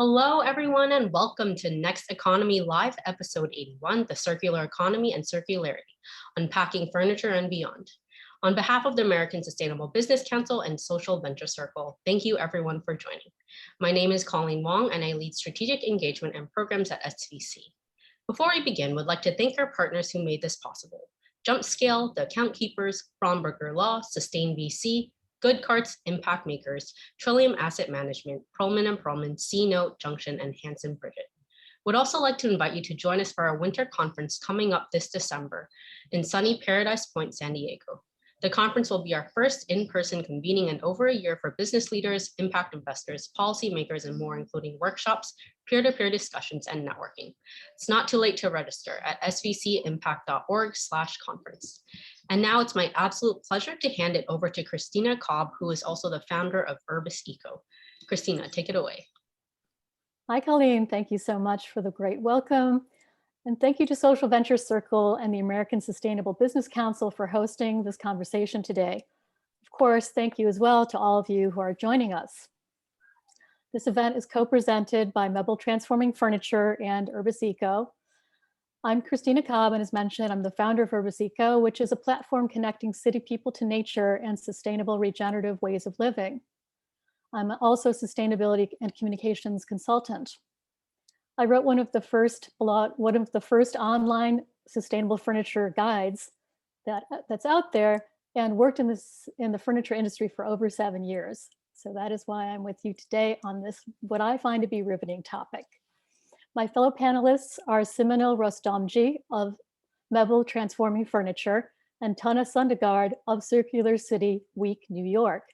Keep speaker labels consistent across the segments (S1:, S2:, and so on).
S1: Hello, everyone, and welcome to Next Economy Live, episode 81, The Circular Economy and Circularity, Unpacking Furniture and Beyond. On behalf of the American Sustainable Business Council and Social Venture Circle, thank you everyone for joining. My name is Colleen Wong, and I lead strategic engagement and programs at SVC. Before we begin, we'd like to thank our partners who made this possible. JumpScale, The Account Keepers, Bromberger Law, Sustain VC, Good Carts, Impact Makers, Trillium Asset Management, Perlman & Perlman, C-Note, Junction, and Hanson Bridget. Would also like to invite you to join us for our winter conference coming up this December in sunny Paradise Point, San Diego. The conference will be our first in-person convening in over a year for business leaders, impact investors, policymakers, and more, including workshops, peer-to-peer discussions, and networking. It's not too late to register at svcimpact.org/conference. And now it's my absolute pleasure to hand it over to Christina Cobb, who is also the founder of UrbisEco. Christina, take it away.
S2: Hi, Colleen. Thank you so much for the great welcome. And thank you to Social Venture Circle and the American Sustainable Business Council for hosting this conversation today. Of course, thank you as well to all of you who are joining us. This event is co-presented by mebl Transforming Furniture and UrbisEco. I'm Christina Cobb, and as mentioned, I'm the founder of UrbisEco, which is a platform connecting city people to nature and sustainable regenerative ways of living. I'm also a sustainability and communications consultant. I wrote one of the first online sustainable furniture guides that's out there, and worked in the furniture industry for over 7 years. So that is why I'm with you today on this, what I find to be riveting topic. My fellow panelists are Simonil Rustomji of mebl Transforming Furniture and Tona Sundegard of Circular City Week, New York.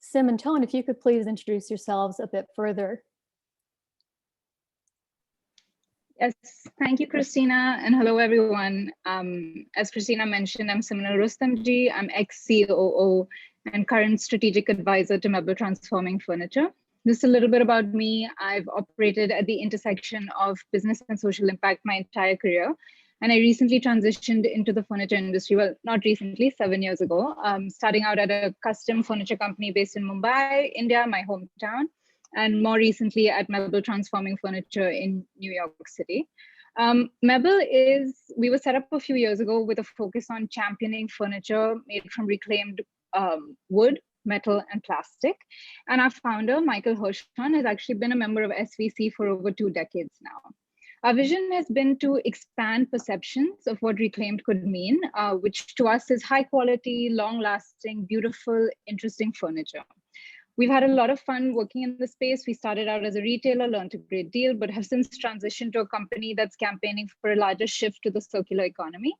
S2: Sim and Tone, if you could please introduce yourselves a bit further.
S3: Yes, thank you, Christina, and hello, everyone. As Christina mentioned, I'm Simonil Rustomji. I'm ex-COO and current strategic advisor to mebl Transforming Furniture. Just a little bit about me. I've operated at the intersection of business and social impact my entire career. And I recently transitioned into the furniture industry, well, not recently, 7 years ago, starting out at a custom furniture company based in Mumbai, India, my hometown, and more recently at mebl Transforming Furniture in New York City. We were set up a few years ago with a focus on championing furniture made from reclaimed wood, metal, and plastic. And our founder, Michael Hirschhorn, has actually been a member of SVC for over 2 decades now. Our vision has been to expand perceptions of what reclaimed could mean, which to us is high quality, long lasting, beautiful, interesting furniture. We've had a lot of fun working in the space. We started out as a retailer, learned a great deal, but have since transitioned to a company that's campaigning for a larger shift to the circular economy.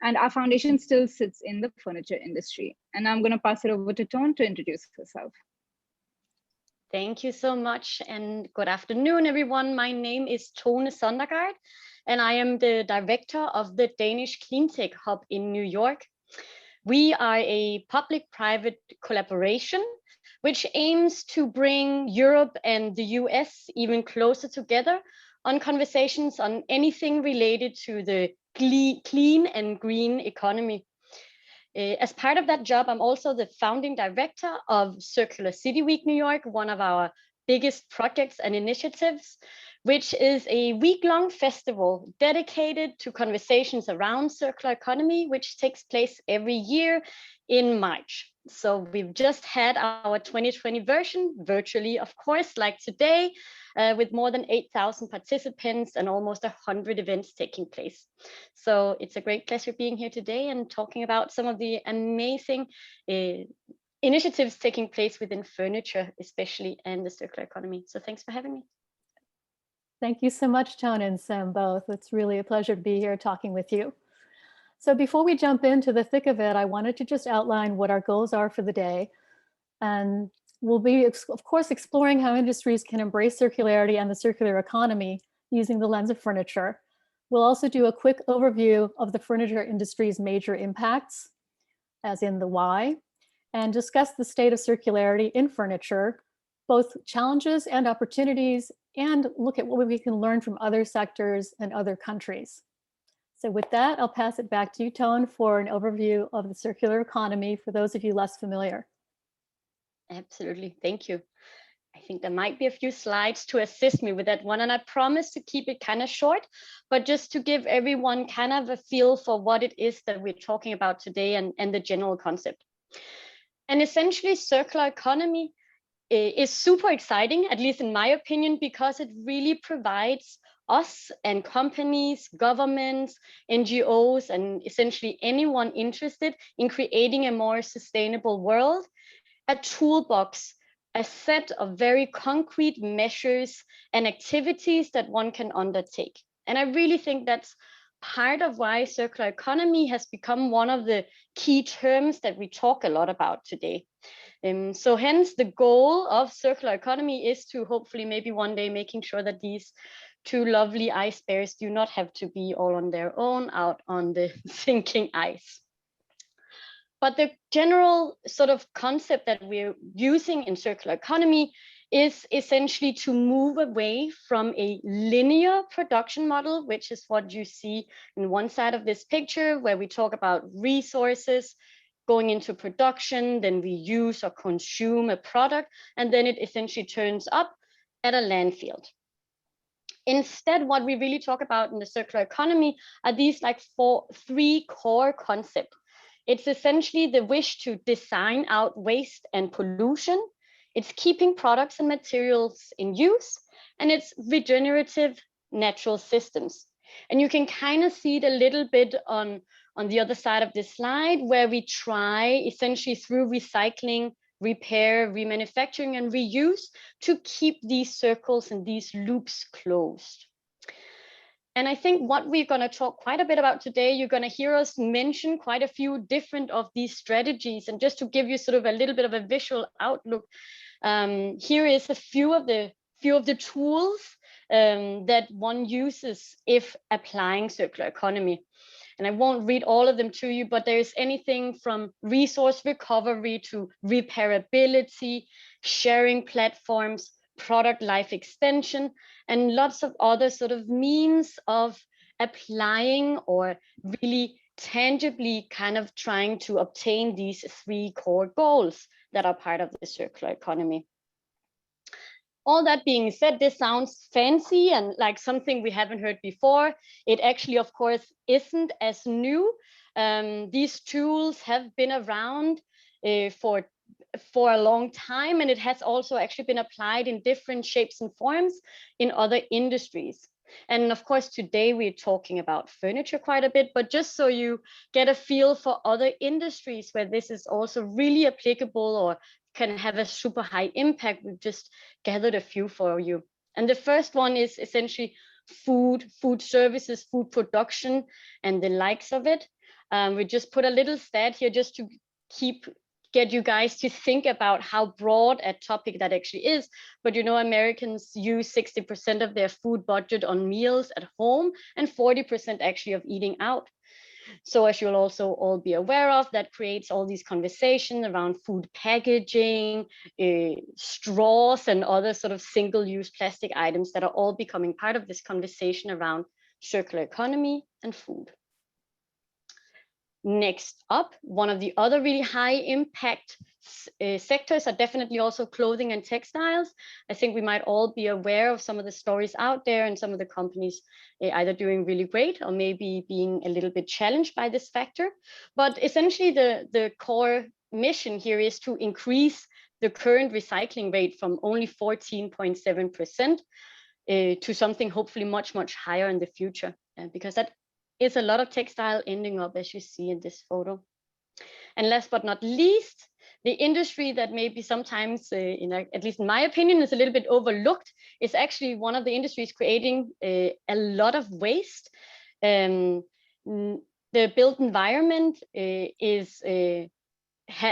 S3: And our foundation still sits in the furniture industry. And now I'm going to pass it over to Tone to introduce herself.
S4: Thank you so much, and good afternoon, everyone. My name is Tone Sundegard, and I am the director of the Danish Cleantech Hub in New York. We are a public-private collaboration which aims to bring Europe and the US even closer together on conversations on anything related to the clean and green economy. As part of that job, I'm also the founding director of Circular City Week New York, one of our biggest projects and initiatives, which is a week-long festival dedicated to conversations around circular economy, which takes place every year in March. So we've just had our 2020 version, virtually, of course, like today, with more than 8,000 participants and almost 100 events taking place. So it's a great pleasure being here today and talking about some of the amazing initiatives taking place within furniture, especially, and the circular economy. So thanks for having me.
S2: Thank you so much, Tone and Sim, both. It's really a pleasure to be here talking with you. So before we jump into the thick of it, I wanted to just outline what our goals are for the day. And we'll be, of course, exploring how industries can embrace circularity and the circular economy using the lens of furniture. We'll also do a quick overview of the furniture industry's major impacts, as in the why, and discuss the state of circularity in furniture, both challenges and opportunities, and look at what we can learn from other sectors and other countries. So with that, I'll pass it back to you, Tone, for an overview of the circular economy for those of you less familiar.
S4: Absolutely, thank you. I think there might be a few slides to assist me with that one. And I promise to keep it kind of short, but just to give everyone kind of a feel for what it is that we're talking about today and the general concept. And essentially, circular economy is super exciting, at least in my opinion, because it really provides us and companies, governments, NGOs, and essentially anyone interested in creating a more sustainable world, a toolbox, a set of very concrete measures and activities that one can undertake. And I really think that's part of why circular economy has become one of the key terms that we talk a lot about today. So hence the goal of circular economy is to hopefully maybe one day making sure that these two lovely ice bears do not have to be all on their own out on the sinking ice. But the general sort of concept that we're using in circular economy is essentially to move away from a linear production model, which is what you see in one side of this picture, where we talk about resources going into production, then we use or consume a product, and then it essentially turns up at a landfill. Instead, what we really talk about in the circular economy are these like three core concepts. It's essentially the wish to design out waste and pollution. It's keeping products and materials in use, and it's regenerative natural systems. And you can kind of see it a little bit on the other side of this slide, where we try essentially through recycling, repair, remanufacturing, and reuse to keep these circles and these loops closed. And I think what we're going to talk quite a bit about today, you're going to hear us mention quite a few different of these strategies. And just to give you sort of a little bit of a visual outlook, here is a few of the tools that one uses if applying circular economy. And I won't read all of them to you, but there's anything from resource recovery to repairability, sharing platforms, product life extension, and lots of other sort of means of applying or really tangibly kind of trying to obtain these three core goals that are part of the circular economy. All that being said, this sounds fancy and like something we haven't heard before. It actually, of course, isn't as new. These tools have been around for a long time, and it has also actually been applied in different shapes and forms in other industries. And of course, today we're talking about furniture quite a bit, but just so you get a feel for other industries where this is also really applicable or can have a super high impact, we've just gathered a few for you. And the first one is essentially food services, food production, and the likes of it. We just put a little stat here just to get you guys to think about how broad a topic that actually is. But you know, Americans use 60% of their food budget on meals at home and 40% actually of eating out. So as you'll also all be aware of, that creates all these conversations around food packaging, straws, and other sort of single-use plastic items that are all becoming part of this conversation around circular economy and food. Next up, one of the other really high impact sectors are definitely also clothing and textiles. I think we might all be aware of some of the stories out there and some of the companies either doing really great or maybe being a little bit challenged by this factor. But essentially the core mission here is to increase the current recycling rate from only 14.7% to something hopefully much, much higher in the future, because that is a lot of textile ending up, as you see in this photo. And last but not least, the industry that maybe sometimes, at least in my opinion, is a little bit overlooked, is actually one of the industries creating a lot of waste. The built environment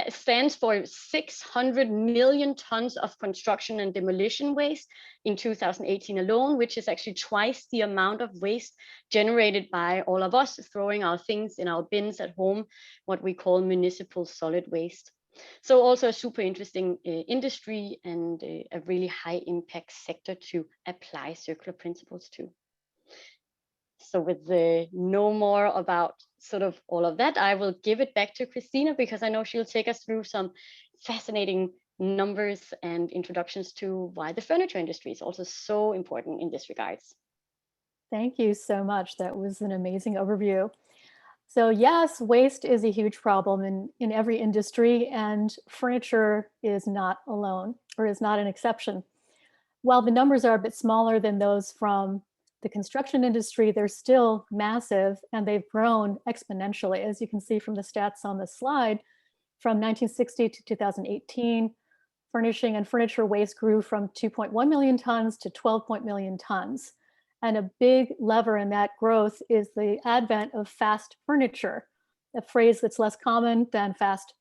S4: stands for 600 million tons of construction and demolition waste in 2018 alone, which is actually twice the amount of waste generated by all of us throwing our things in our bins at home, what we call municipal solid waste. So also a super interesting industry and a really high impact sector to apply circular principles to. So with no more about sort of all of that, I will give it back to Christina, because I know she'll take us through some fascinating numbers and introductions to why the furniture industry is also so important in this regards.
S2: Thank you so much. That was an amazing overview. So yes, waste is a huge problem in every industry, and furniture is not alone, or is not an exception. While the numbers are a bit smaller than those from the construction industry, they're still massive, and they've grown exponentially. As you can see from the stats on the slide, from 1960 to 2018, furnishing and furniture waste grew from 2.1 million tons to 12 million tons. And a big lever in that growth is the advent of fast furniture, a phrase that's less common than fast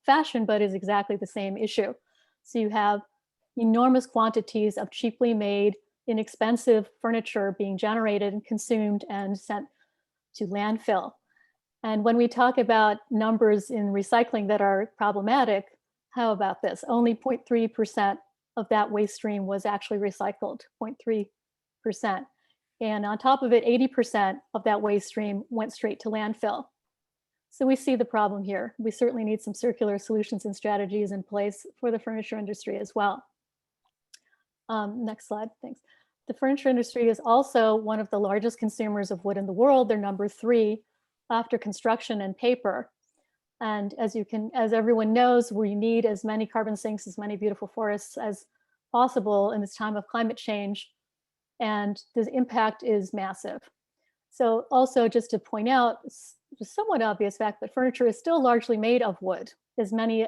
S2: fashion, but is exactly the same issue. So you have enormous quantities of cheaply made, inexpensive furniture being generated and consumed and sent to landfill. And when we talk about numbers in recycling that are problematic, how about this? Only 0.3% of that waste stream was actually recycled, 0.3%. And on top of it, 80% of that waste stream went straight to landfill. So we see the problem here. We certainly need some circular solutions and strategies in place for the furniture industry as well. Next slide, thanks. The furniture industry is also one of the largest consumers of wood in the world. They're number 3 after construction and paper. And as everyone knows, we need as many carbon sinks, as many beautiful forests as possible in this time of climate change. And the impact is massive. So also just to point out, a somewhat obvious fact, but furniture is still largely made of wood. As many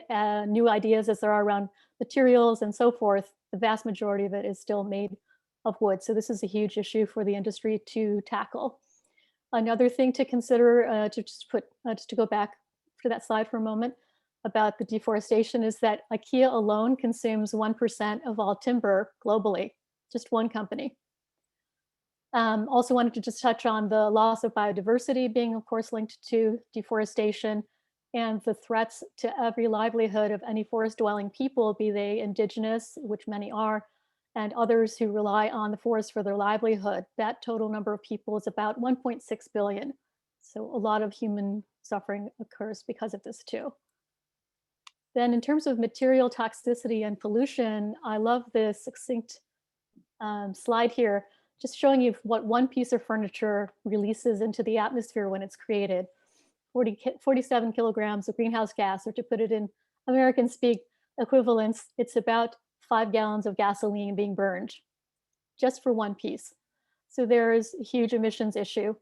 S2: new ideas as there are around materials and so forth, the vast majority of it is still made of wood. So this is a huge issue for the industry to tackle. Another thing to consider, just to go back to that slide for a moment, about the deforestation is that IKEA alone consumes 1% of all timber globally, just one company. Also wanted to just touch on the loss of biodiversity being, of course, linked to deforestation and the threats to every livelihood of any forest-dwelling people, be they indigenous, which many are, and others who rely on the forest for their livelihood. That total number of people is about 1.6 billion. So a lot of human suffering occurs because of this too. Then in terms of material toxicity and pollution, I love this succinct slide here, just showing you what one piece of furniture releases into the atmosphere when it's created. 47 kilograms of greenhouse gas, or to put it in American speak equivalents, it's about 5 gallons of gasoline being burned just for one piece. So there's a huge emissions issue,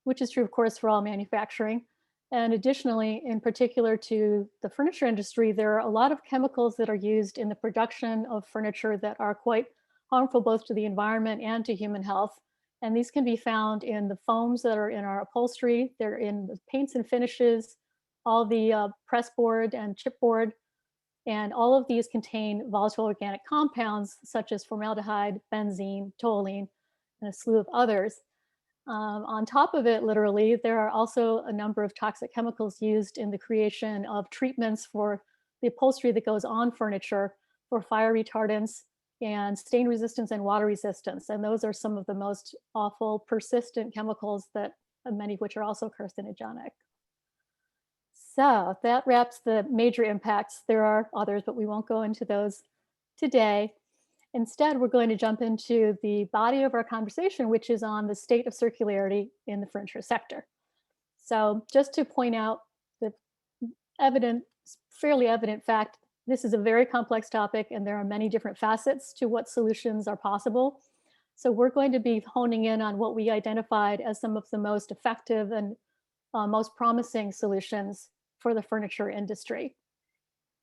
S2: which is true, of course, for all manufacturing. And additionally, in particular to the furniture industry, there are a lot of chemicals that are used in the production of furniture that are quite harmful both to the environment and to human health. And these can be found in the foams that are in our upholstery. They're in the paints and finishes, all the press board and chipboard. And all of these contain volatile organic compounds such as formaldehyde, benzene, toluene, and a slew of others. On top of it, literally, there are also a number of toxic chemicals used in the creation of treatments for the upholstery that goes on furniture for fire retardants and stain resistance and water resistance. And those are some of the most awful, persistent chemicals that many of which are also carcinogenic. So that wraps the major impacts. There are others, but we won't go into those today. Instead, we're going to jump into the body of our conversation, which is on the state of circularity in the furniture sector. So just to point out the fairly evident fact, this is a very complex topic and there are many different facets to what solutions are possible. So we're going to be honing in on what we identified as some of the most effective and most promising solutions for the furniture industry.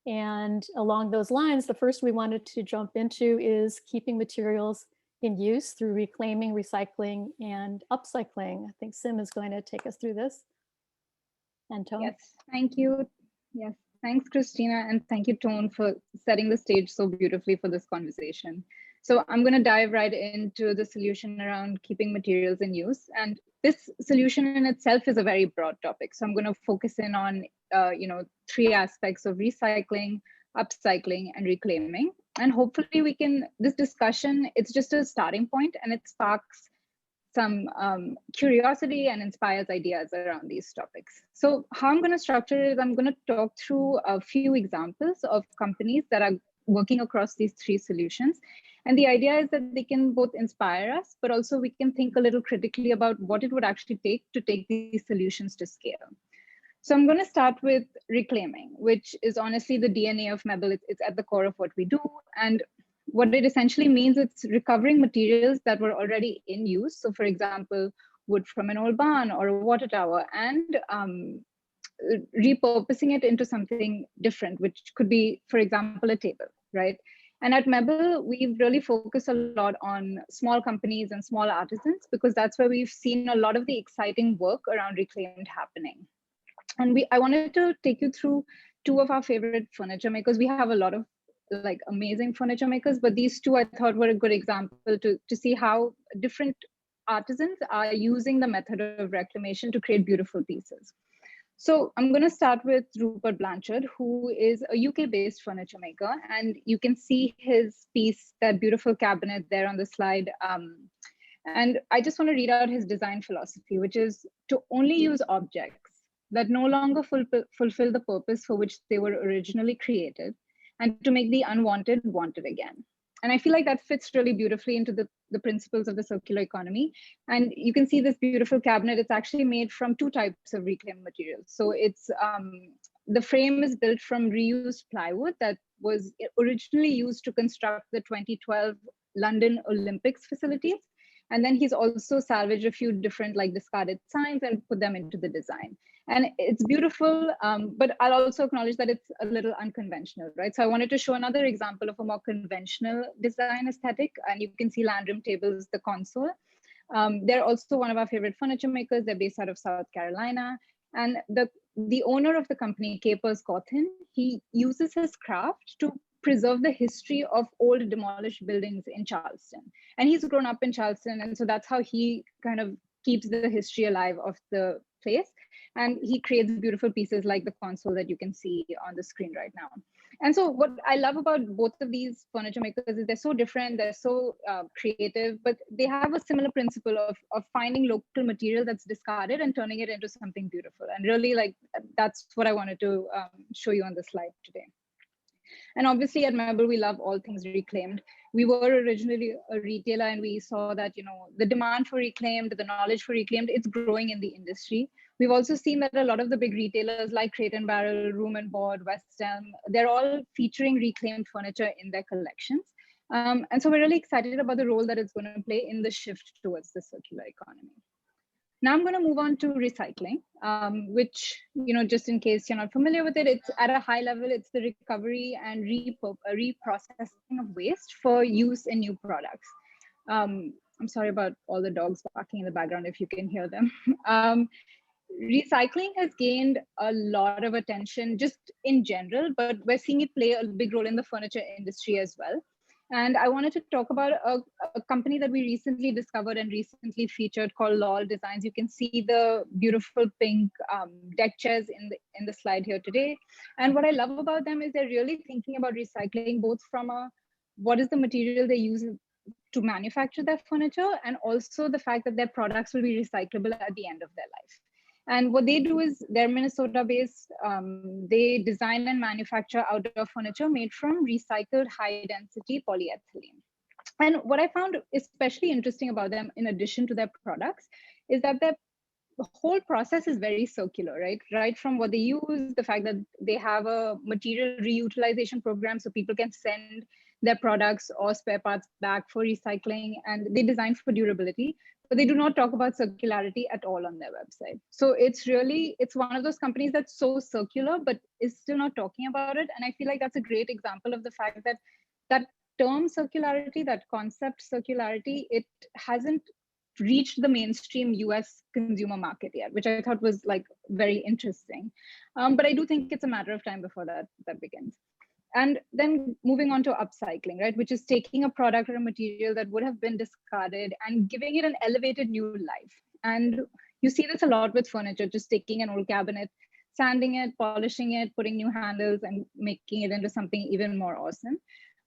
S2: And along those lines, the first we wanted to jump into is keeping materials in use through reclaiming, recycling, and upcycling. I think Sim is going to take us through this. And Tone.
S3: Yes, thank you. Yes, thanks, Christina, and thank you, Tone, for setting the stage so beautifully for this conversation. So I'm going to dive right into the solution around keeping materials in use. And this solution in itself is a very broad topic. So I'm going to focus in on, 3 aspects of recycling, upcycling, and reclaiming. And hopefully this discussion, it's just a starting point and it sparks some curiosity and inspires ideas around these topics. So how I'm going to structure it is I'm going to talk through a few examples of companies that are working across these three solutions. And the idea is that they can both inspire us, but also we can think a little critically about what it would actually take to take these solutions to scale. So I'm going to start with reclaiming, which is honestly the DNA of mebl. It's at the core of what we do. And what it essentially means, it's recovering materials that were already in use. So for example, wood from an old barn or a water tower, and repurposing it into something different, which could be, for example, a table, right? And at mebl, we've really focused a lot on small companies and small artisans, because that's where we've seen a lot of the exciting work around reclaimed happening. And I wanted to take you through two of our favorite furniture makers. We have a lot of like amazing furniture makers, but these two I thought were a good example to see how different artisans are using the method of reclamation to create beautiful pieces. So I'm going to start with Rupert Blanchard, who is a UK-based furniture maker, and you can see his piece, that beautiful cabinet there on the slide. And I just want to read out his design philosophy, which is to only use objects that no longer fulfill the purpose for which they were originally created, and to make the unwanted wanted again. And I feel like that fits really beautifully into the principles of the circular economy. And you can see this beautiful cabinet. It's actually made from two types of reclaimed materials. So it's the frame is built from reused plywood that was originally used to construct the 2012 London Olympics facilities. And then he's also salvaged a few different like discarded signs and put them into the design. And it's beautiful, but I'll also acknowledge that it's a little unconventional, right? So I wanted to show another example of a more conventional design aesthetic. And you can see Landrum Tables, the console. They're also one of our favorite furniture makers. They're based out of South Carolina. And the owner of the company, Capers Cawthon, he uses his craft to preserve the history of old demolished buildings in Charleston. And he's grown up in Charleston. And so that's how he kind of keeps the history alive of the place. And he creates beautiful pieces like the console that you can see on the screen right now. And so what I love about both of these furniture makers is they're so different, they're so creative, but they have a similar principle of finding local material that's discarded and turning it into something beautiful. And really, like, that's what I wanted to show you on the slide today. And obviously at mebl, we love all things reclaimed. We were originally a retailer, and we saw that, you know, the demand for reclaimed, the knowledge for reclaimed, it's growing in the industry. We've also seen that a lot of the big retailers like Crate and Barrel, Room and Board, West Elm, they're all featuring reclaimed furniture in their collections. And so we're really excited about the role that it's going to play in the shift towards the circular economy. Now I'm going to move on to recycling, which, you know, just in case you're not familiar with it, it's at a high level, it's the recovery and reprocessing of waste for use in new products. I'm sorry about all the dogs barking in the background if you can hear them. Recycling has gained a lot of attention just in general, but we're seeing it play a big role in the furniture industry as well. And I wanted to talk about a company that we recently discovered and recently featured called LOL Designs. You can see the beautiful pink deck chairs in the slide here today. And what I love about them is they're really thinking about recycling, both from what is the material they use to manufacture their furniture, and also the fact that their products will be recyclable at the end of their life. And what they do is they're Minnesota-based. They design and manufacture outdoor furniture made from recycled high-density polyethylene. And what I found especially interesting about them, in addition to their products, is that the whole process is very circular, right? Right from what they use, the fact that they have a material reutilization program so people can send their products or spare parts back for recycling, and they design for durability, but they do not talk about circularity at all on their website. So it's one of those companies that's so circular, but is still not talking about it. And I feel like that's a great example of the fact that that term circularity, that concept circularity, it hasn't reached the mainstream US consumer market yet, which I thought was like very interesting. But I do think it's a matter of time before that begins. And then moving on to upcycling, right, which is taking a product or a material that would have been discarded and giving it an elevated new life. And you see this a lot with furniture, just taking an old cabinet, sanding it, polishing it, putting new handles, and making it into something even more awesome.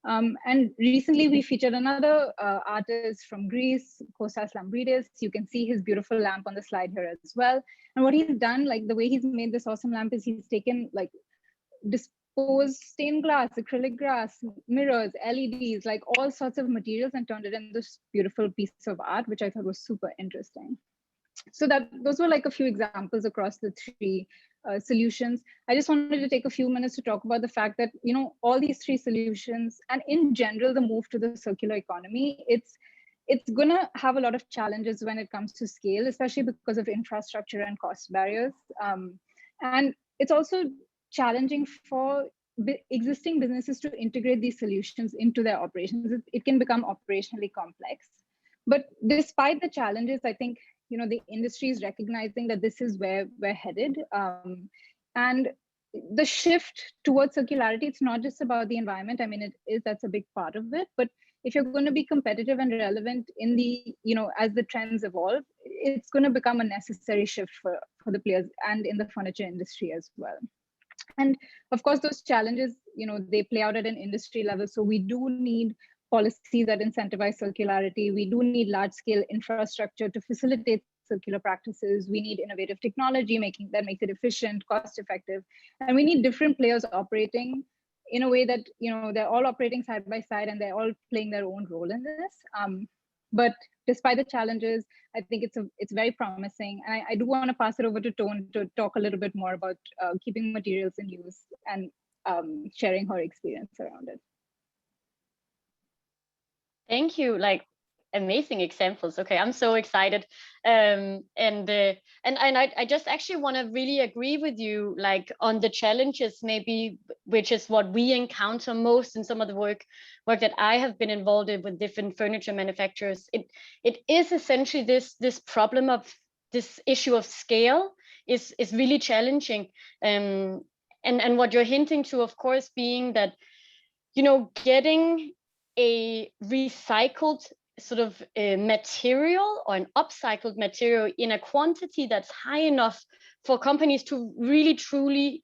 S3: And recently we featured another artist from Greece, Kostas Lambridis. You can see his beautiful lamp on the slide here as well. And what he's done, like the way he's made this awesome lamp is he's taken like disposed stained glass, acrylic glass, mirrors, LEDs, like all sorts of materials, and turned it into this beautiful piece of art, which I thought was super interesting. So those were like a few examples across the three solutions. I just wanted to take a few minutes to talk about the fact that, you know, all these three solutions, and in general, the move to the circular economy, it's gonna have a lot of challenges when it comes to scale, especially because of infrastructure and cost barriers. And it's also challenging for existing businesses to integrate these solutions into their operations. It can become operationally complex. But despite the challenges, I think, you know, the industry is recognizing that this is where we're headed. And the shift towards circularity, it's not just about the environment. I mean, that's a big part of it. But if you're going to be competitive and relevant in the, you know, as the trends evolve, it's going to become a necessary shift for the players and in the furniture industry as well. And of course, those challenges, you know, they play out at an industry level. So we do need policies that incentivize circularity. We do need large scale infrastructure to facilitate circular practices. We need innovative technology that makes it efficient, cost effective. And we need different players operating in a way that, you know, they're all operating side by side and they're all playing their own role in this. But despite the challenges, I think it's very promising. And I do want to pass it over to Tone to talk a little bit more about keeping materials in use and sharing her experience around it.
S4: Thank you. Like, amazing examples. Okay, I'm so excited. And I just actually want to really agree with you, like on the challenges, maybe, which is what we encounter most in some of the work that I have been involved in with different furniture manufacturers. It is essentially this problem of this issue of scale is really challenging. And what you're hinting to, of course, being that, you know, getting a recycled sort of a material or an upcycled material in a quantity that's high enough for companies to really truly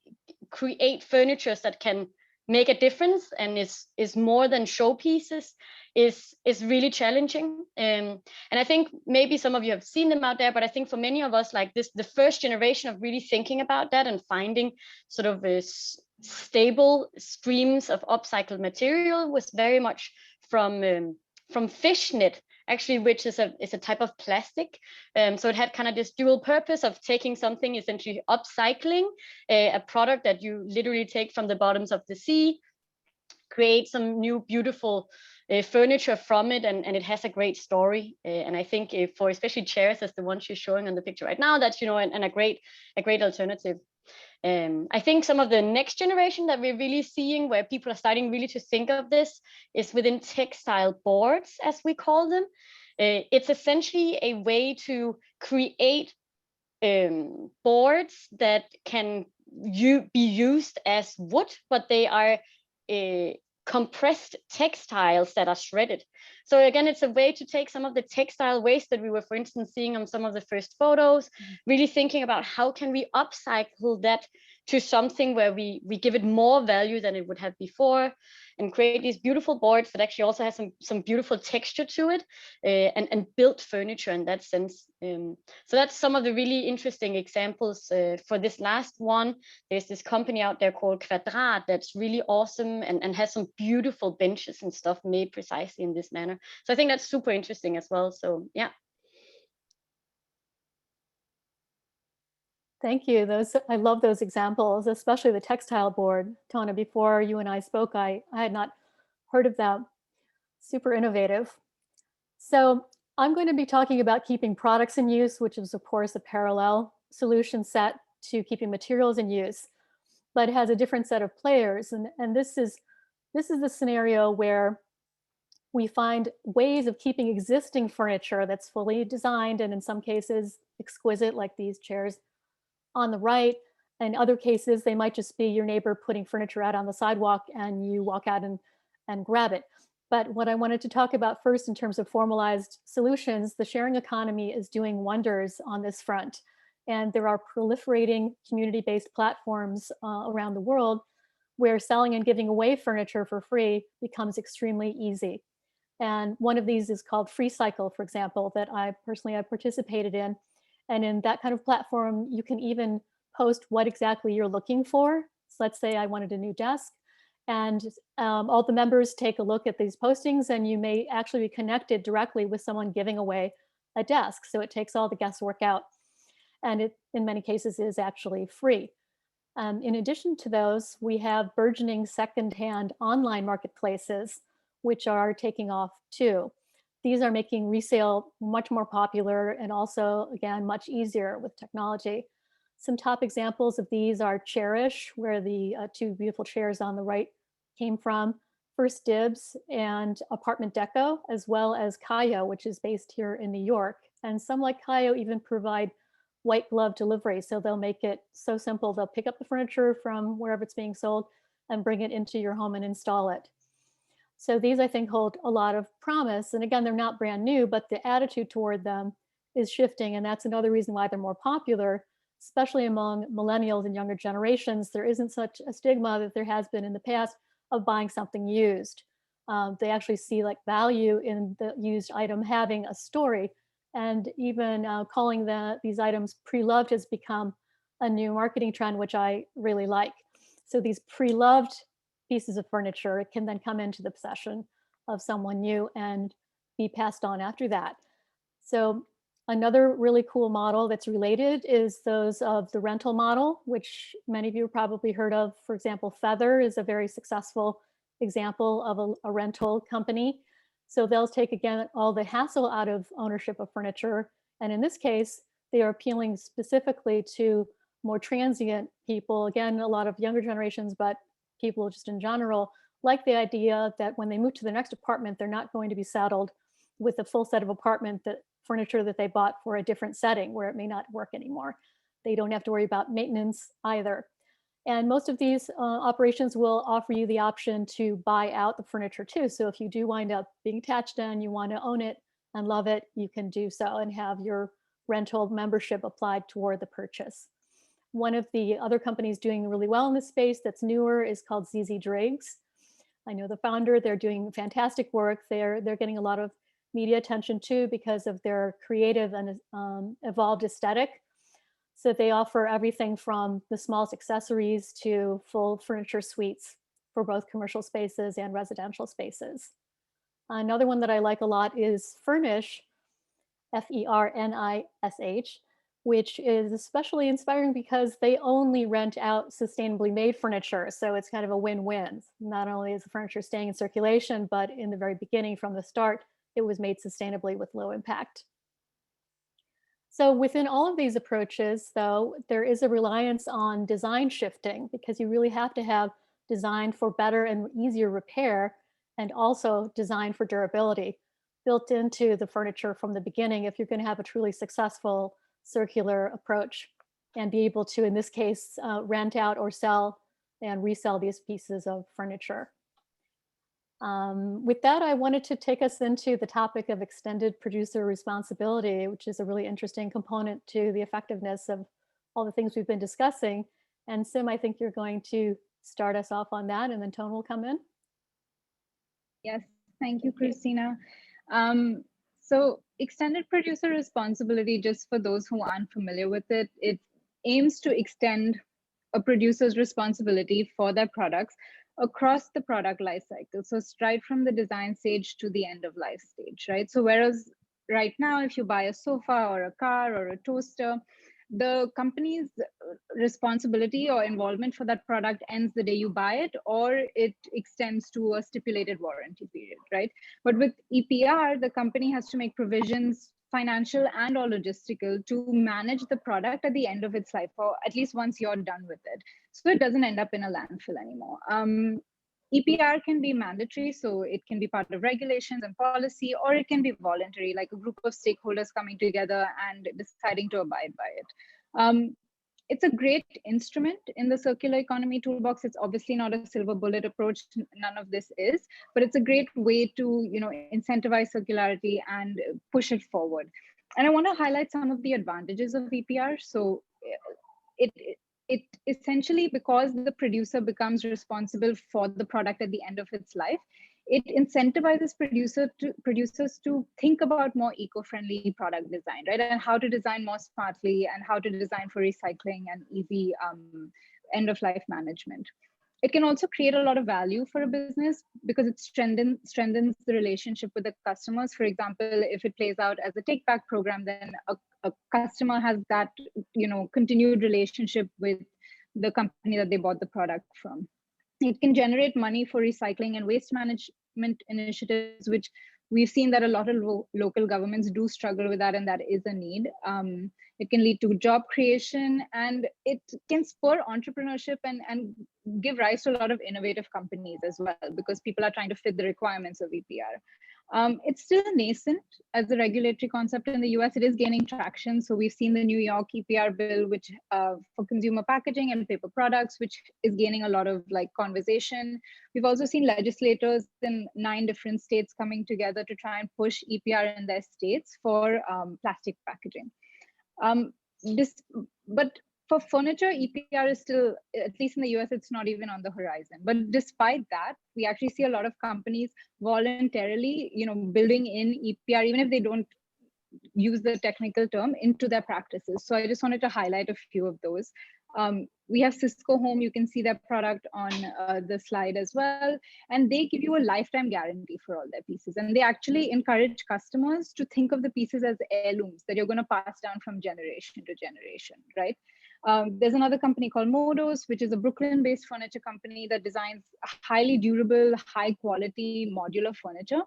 S4: create furniture that can make a difference and is more than showpieces is really challenging. And I think maybe some of you have seen them out there, but I think for many of us, like this, the first generation of really thinking about that and finding sort of stable streams of upcycled material was very much from fishnet, actually, which is a type of plastic. So it had kind of this dual purpose of taking something, essentially upcycling a product that you literally take from the bottoms of the sea, create some new beautiful furniture from it, and it has a great story. And I think for especially chairs as the ones you're showing on the picture right now, that's, you know, and a great alternative. I think some of the next generation that we're really seeing where people are starting really to think of this is within textile boards, as we call them. It's essentially a way to create boards that can be used as wood, but they are compressed textiles that are shredded. So again, it's a way to take some of the textile waste that we were, for instance, seeing on some of the first photos, really thinking about how can we upcycle that to something where we give it more value than it would have before, and create these beautiful boards that actually also has some beautiful texture to it, and build furniture in that sense. So that's some of the really interesting examples. For this last one, there's this company out there called Quadrat that's really awesome and has some beautiful benches and stuff made precisely in this manner. So I think that's super interesting as well. So yeah.
S2: Thank you. I love those examples, especially the textile board. Tana, before you and I spoke, I had not heard of that. Super innovative. So I'm going to be talking about keeping products in use, which is of course a parallel solution set to keeping materials in use, but it has a different set of players. And this is the scenario where we find ways of keeping existing furniture that's fully designed and in some cases exquisite, like these chairs on the right. In other cases, they might just be your neighbor putting furniture out on the sidewalk and you walk out and grab it. But what I wanted to talk about first in terms of formalized solutions, the sharing economy is doing wonders on this front. And there are proliferating community-based platforms around the world where selling and giving away furniture for free becomes extremely easy. And one of these is called Free Cycle, for example, that I personally participated in. And in that kind of platform, you can even post what exactly you're looking for. So let's say I wanted a new desk, and all the members take a look at these postings, and you may actually be connected directly with someone giving away a desk. So it takes all the guesswork out. And it, in many cases, is actually free. In addition to those, we have burgeoning secondhand online marketplaces, which are taking off too. These are making resale much more popular and also, again, much easier with technology. Some top examples of these are Cherish, where the two beautiful chairs on the right came from, First Dibs, and Apartment Deco, as well as Kayo, which is based here in New York. And some like Kayo even provide white glove delivery. So they'll make it so simple. They'll pick up the furniture from wherever it's being sold and bring it into your home and install it. So these, I think, hold a lot of promise. And again, they're not brand new, but the attitude toward them is shifting. And that's another reason why they're more popular, especially among millennials and younger generations. There isn't such a stigma that there has been in the past of buying something used. They actually see like value in the used item having a story. And even calling these items pre-loved has become a new marketing trend, which I really like. So these pre-loved pieces of furniture can then come into the possession of someone new and be passed on after that. So another really cool model that's related is those of the rental model, which many of you have probably heard of. For example, Feather is a very successful example of a rental company. So they'll take, again, all the hassle out of ownership of furniture. And in this case, they are appealing specifically to more transient people. Again, a lot of younger generations, but people just in general like the idea that when they move to the next apartment, they're not going to be saddled with a full set of furniture that they bought for a different setting where it may not work anymore. They don't have to worry about maintenance either. And most of these operations will offer you the option to buy out the furniture too. So if you do wind up being attached and you want to own it and love it, you can do so and have your rental membership applied toward the purchase. One of the other companies doing really well in this space that's newer is called ZZ Driggs. I know the founder, they're doing fantastic work. They're getting a lot of media attention too because of their creative and evolved aesthetic. So they offer everything from the smallest accessories to full furniture suites for both commercial spaces and residential spaces. Another one that I like a lot is Furnish, F-E-R-N-I-S-H, which is especially inspiring because they only rent out sustainably made furniture. So it's kind of a win-win. Not only is the furniture staying in circulation, but in the very beginning, from the start, it was made sustainably with low impact. So within all of these approaches, though, there is a reliance on design shifting because you really have to have design for better and easier repair and also design for durability built into the furniture from the beginning if you're going to have a truly successful circular approach and be able to, in this case, rent out or sell and resell these pieces of furniture. With that, I wanted to take us into the topic of extended producer responsibility, which is a really interesting component to the effectiveness of all the things we've been discussing. And Sim, I think you're going to start us off on that, and then Tone will come in.
S3: Yes, thank you, Christina. So extended producer responsibility, just for those who aren't familiar with it, it aims to extend a producer's responsibility for their products across the product life cycle. So right from the design stage to the end of life stage, right? So whereas right now, if you buy a sofa or a car or a toaster, the company's responsibility or involvement for that product ends the day you buy it, or it extends to a stipulated warranty period, right? But with EPR, the company has to make provisions, financial and or logistical, to manage the product at the end of its life, or at least once you're done with it, so it doesn't end up in a landfill anymore. EPR can be mandatory, so it can be part of regulations and policy, or it can be voluntary, like a group of stakeholders coming together and deciding to abide by it. It's a great instrument in the circular economy toolbox. It's obviously not a silver bullet approach, none of this is, but it's a great way to, you know, incentivize circularity and push it forward. And I want to highlight some of the advantages of EPR. So it essentially, because the producer becomes responsible for the product at the end of its life, it incentivizes producers to think about more eco-friendly product design, right? And how to design more smartly, and how to design for recycling and easy end-of-life management. It can also create a lot of value for a business because it strengthens the relationship with the customers. For example, if it plays out as a take-back program, then a customer has that, continued relationship with the company that they bought the product from. It can generate money for recycling and waste management initiatives, which we've seen that a lot of local governments do struggle with that, and that is a need. It can lead to job creation, and it can spur entrepreneurship and give rise to a lot of innovative companies as well, because people are trying to fit the requirements of EPR. It's still nascent as a regulatory concept in the US. It is gaining traction. So we've seen the New York EPR bill, which for consumer packaging and paper products, which is gaining a lot of conversation. We've also seen legislators in 9 different states coming together to try and push EPR in their states for plastic packaging. But for furniture, EPR is still, at least in the US, it's not even on the horizon. But despite that, we actually see a lot of companies voluntarily, building in EPR, even if they don't use the technical term, into their practices. So I just wanted to highlight a few of those. We have Cisco Home. You can see their product on the slide as well. And they give you a lifetime guarantee for all their pieces. And they actually encourage customers to think of the pieces as heirlooms that you're going to pass down from generation to generation, right? There's another company called Modos, which is a Brooklyn-based furniture company that designs highly durable, high-quality modular furniture.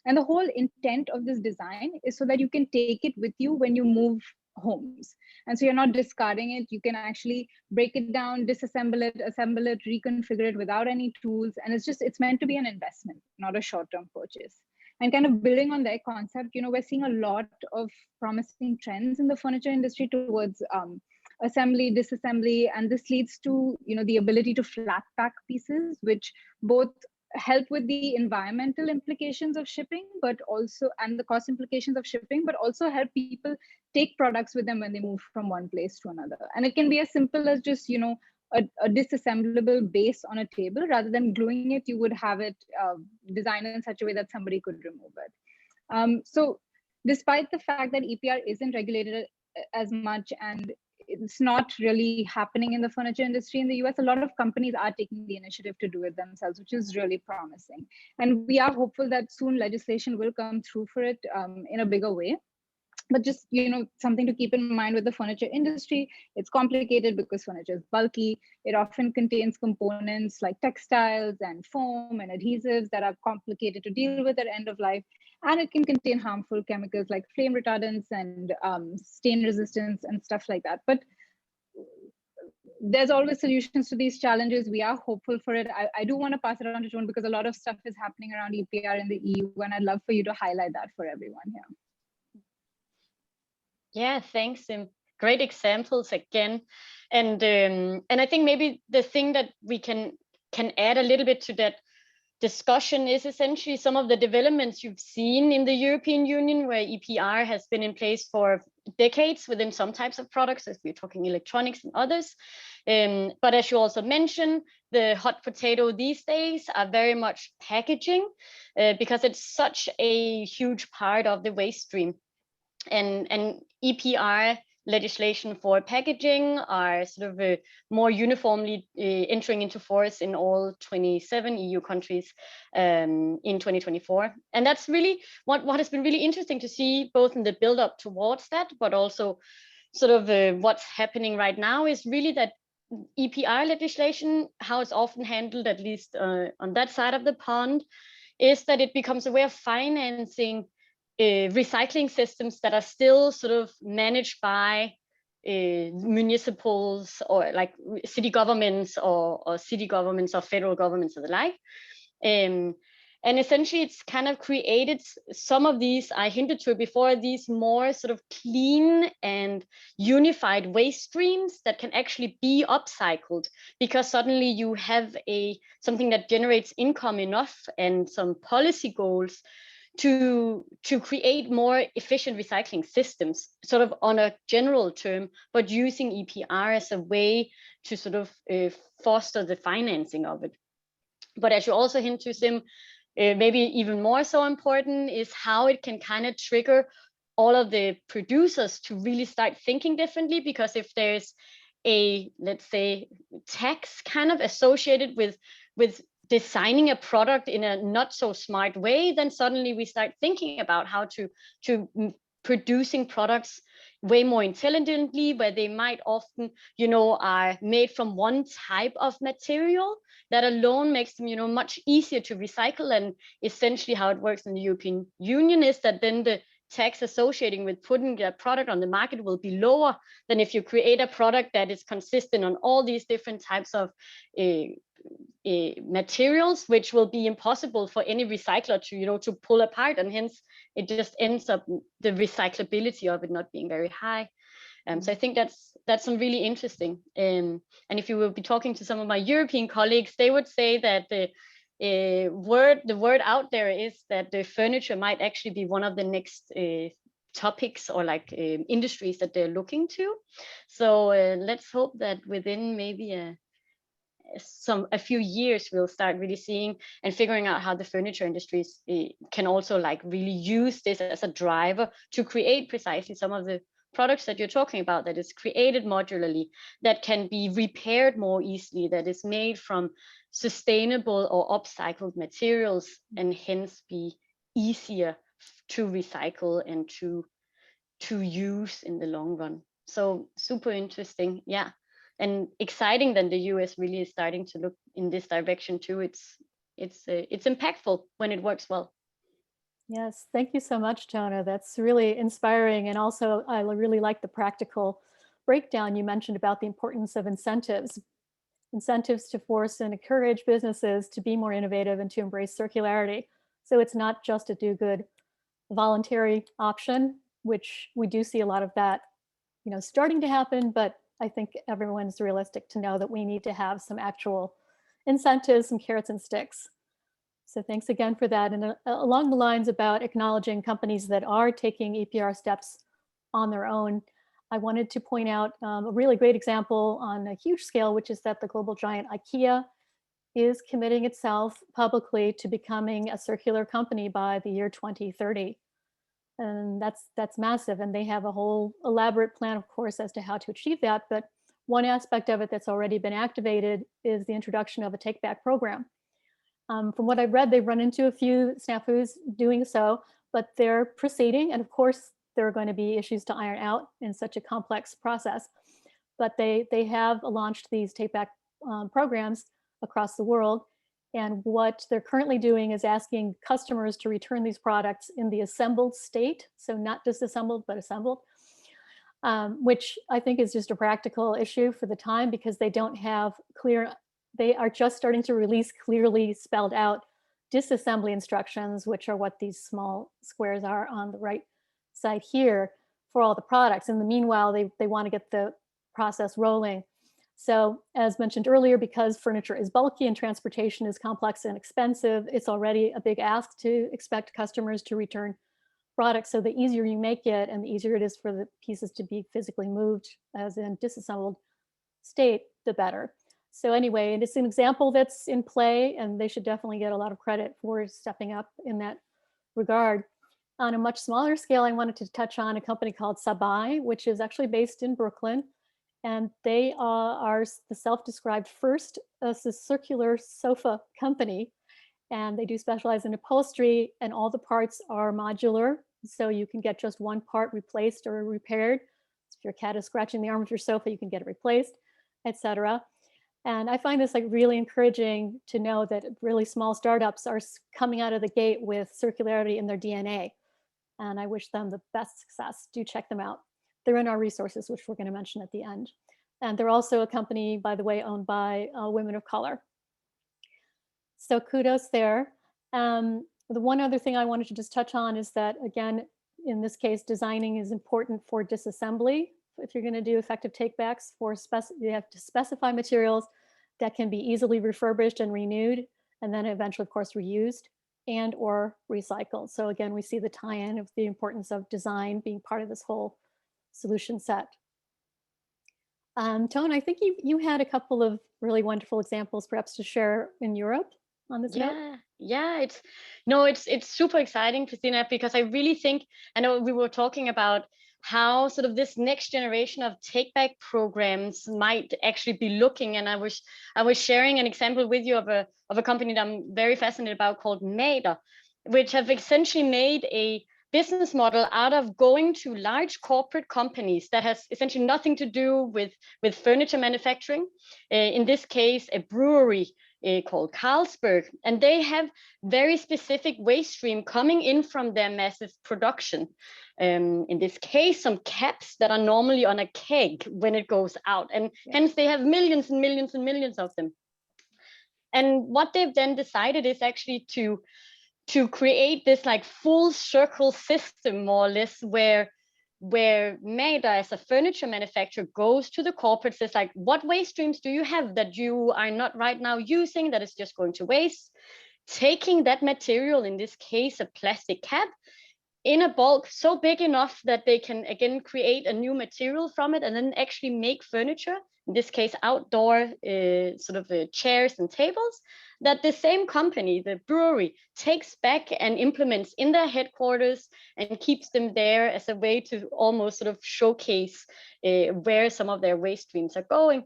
S3: And the whole intent of this design is so that you can take it with you when you move homes. And so you're not discarding it. You can actually break it down, disassemble it, assemble it, reconfigure it without any tools. And it's meant to be an investment, not a short-term purchase. And kind of building on their concept, we're seeing a lot of promising trends in the furniture industry towards assembly, disassembly, and this leads to the ability to flat pack pieces, which both help with the environmental implications of shipping, but also and the cost implications of shipping, but also help people take products with them when they move from one place to another. And it can be as simple as just a disassemblable base on a table. Rather than gluing it, you would have it designed in such a way that somebody could remove it. So despite the fact that EPR isn't regulated as much and it's not really happening in the furniture industry in the US, a lot of companies are taking the initiative to do it themselves, which is really promising. And we are hopeful that soon legislation will come through for it in a bigger way. But just, something to keep in mind with the furniture industry, it's complicated because furniture is bulky. It often contains components like textiles and foam and adhesives that are complicated to deal with at end of life. And it can contain harmful chemicals like flame retardants and stain resistance and stuff like that. But there's always solutions to these challenges. We are hopeful for it. I do want to pass it on to Joan because a lot of stuff is happening around EPR in the EU, and I'd love for you to highlight that for everyone here.
S4: Yeah, thanks. Great examples again. And I think maybe the thing that we can add a little bit to that discussion is essentially some of the developments you've seen in the European Union, where EPR has been in place for decades within some types of products, as we're talking electronics and others. But as you also mentioned, the hot potato these days are very much packaging because it's such a huge part of the waste stream. And EPR legislation for packaging are sort of more uniformly entering into force in all 27 EU countries in 2024. And that's really what has been really interesting to see, both in the build up towards that, but also sort of what's happening right now is really that EPR legislation, how it's often handled, at least on that side of the pond, is that it becomes a way of financing recycling systems that are still sort of managed by municipals or like city governments or city governments or federal governments or the like. And essentially it's kind of created some of these, I hinted to it before, these more sort of clean and unified waste streams that can actually be upcycled, because suddenly you have something that generates income enough and some policy goals to create more efficient recycling systems, sort of on a general term, but using EPR as a way to sort of foster the financing of it. But as you also hint to, Sim, maybe even more so important is how it can kind of trigger all of the producers to really start thinking differently, because if there's a, let's say, tax kind of associated with designing a product in a not so smart way, then suddenly we start thinking about how to producing products way more intelligently, where they might often, are made from one type of material that alone makes them, much easier to recycle. And essentially how it works in the European Union is that then the tax associating with putting a product on the market will be lower than if you create a product that is consistent on all these different types of materials, which will be impossible for any recycler to to pull apart, and hence it just ends up the recyclability of it not being very high. So I think that's some really interesting. And if you will be talking to some of my European colleagues, they would say that the word out there is that the furniture might actually be one of the next topics or like industries that they're looking to. So let's hope that within maybe a few years we'll start really seeing and figuring out how the furniture industries can also like really use this as a driver to create precisely some of the products that you're talking about, that is created modularly, that can be repaired more easily, that is made from sustainable or upcycled materials, and hence be easier to recycle and to use in the long run. So super interesting, yeah. And exciting that the US really is starting to look in this direction too. It's impactful when it works well.
S2: Yes, thank you so much, Jonah. That's really inspiring. And also, I really like the practical breakdown you mentioned about the importance of incentives to force and encourage businesses to be more innovative and to embrace circularity. So it's not just a do-good voluntary option, which we do see a lot of that, starting to happen, but I think everyone's realistic to know that we need to have some actual incentives, some carrots and sticks. So thanks again for that. And along the lines about acknowledging companies that are taking EPR steps on their own, I wanted to point out a really great example on a huge scale, which is that the global giant IKEA is committing itself publicly to becoming a circular company by the year 2030. And that's massive. And they have a whole elaborate plan, of course, as to how to achieve that. But one aspect of it that's already been activated is the introduction of a take-back program. From what I've read, they've run into a few snafus doing so, but they're proceeding. And of course, there are going to be issues to iron out in such a complex process. But they have launched these take-back programs across the world. And what they're currently doing is asking customers to return these products in the assembled state. So not disassembled, but assembled, which I think is just a practical issue for the time, because they don't have they are just starting to release clearly spelled out disassembly instructions, which are what these small squares are on the right side here for all the products. In the meanwhile, they want to get the process rolling. So as mentioned earlier, because furniture is bulky and transportation is complex and expensive, it's already a big ask to expect customers to return products. So the easier you make it and the easier it is for the pieces to be physically moved as in disassembled state, the better. So anyway, it's an example that's in play, and they should definitely get a lot of credit for stepping up in that regard. On a much smaller scale, I wanted to touch on a company called Sabai, which is actually based in Brooklyn. And they are the self-described first circular sofa company. And they do specialize in upholstery, and all the parts are modular. So you can get just one part replaced or repaired. So if your cat is scratching the arm of your sofa, you can get it replaced, etc. And I find this like really encouraging to know that really small startups are coming out of the gate with circularity in their DNA. And I wish them the best success. Do check them out. They're in our resources, which we're going to mention at the end. And they're also a company, by the way, owned by women of color. So kudos there. The one other thing I wanted to just touch on is that, again, in this case, designing is important for disassembly. If you're going to do effective takebacks, you have to specify materials that can be easily refurbished and renewed, and then eventually, of course, reused. and or recycled. So again, we see the tie-in of the importance of design being part of this whole solution set. Tone, I think you had a couple of really wonderful examples perhaps to share in Europe on this note.
S4: Yeah, it's super exciting, Christina, because I really think, I know we were talking about how sort of this next generation of take back programs might actually be looking. And I was sharing an example with you of a company that I'm very fascinated about called mebl, which have essentially made a business model out of going to large corporate companies that has essentially nothing to do with furniture manufacturing. In this case, a brewery called Carlsberg, and they have very specific waste stream coming in from their massive production. In this case, some caps that are normally on a keg when it goes out, and hence they have millions and millions and millions of them. And what they've then decided is actually to create this like full circle system, more or less, where mebl as a furniture manufacturer goes to the corporate, says like, what waste streams do you have that you are not right now using that is just going to waste? Taking that material, in this case a plastic cap, in a bulk so big enough that they can again create a new material from it and then actually make furniture, in this case outdoor chairs and tables, that the same company, the brewery, takes back and implements in their headquarters and keeps them there as a way to almost sort of showcase where some of their waste streams are going.